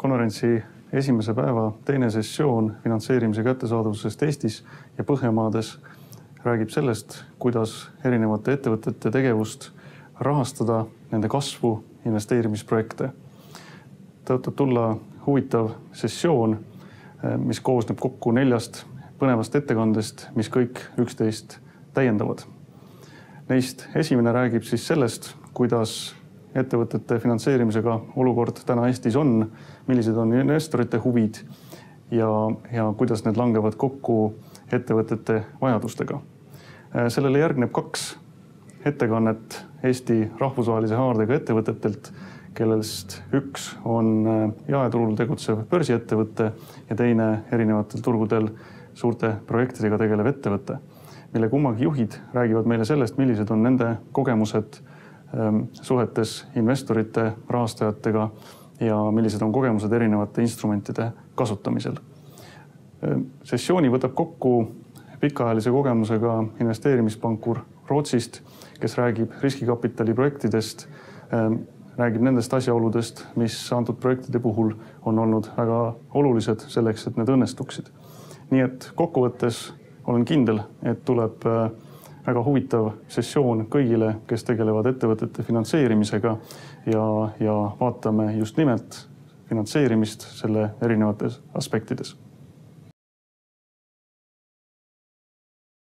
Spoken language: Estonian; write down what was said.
konverentsi esimese päeva teine sessioon finantseerimise kättesaadavusest Eestis ja Põhjamaades räägib sellest, kuidas erinevate ettevõtete tegevust rahastada, nende kasvu, investeerimisprojekte. Tõotab tulla huvitav sessioon, mis koosneb kokku 4 põnevast ettekandest, mis kõik üksteist täiendavad. Neist esimene räägib siis sellest, kuidas ettevõtete finantseerimisega olukord täna Eestis on, millised on investorite huvid ja kuidas need langevad kokku ettevõtete vajadustega. Sellele järgneb 2 ettekannet Eesti rahvusvahelise haardega ettevõtetelt, kellest üks on jaeturul tegutsev börsiettevõte ja teine erinevatel turgudel suurte projektidega tegelev ettevõte, mille kummagi juhid räägivad meile sellest, millised on nende kogemused suhetes investorite, rahastajatega ja millised on kogemused erinevate instrumentide kasutamisel. Sessiooni võtab kokku pikaajalise kogemusega investeerimispankur Rootsist, kes räägib riskikapitali projektidest, räägib nendest asjaoludest, mis antud projektide puhul on olnud väga olulised selleks, et need õnnestuksid. Nii et kokkuvõttes olen kindel, et tuleb väga huvitav sessioon kõigile, kes tegelevad ettevõtete finantseerimisega ja vaatame just nimelt finantseerimist selle erinevates aspektides.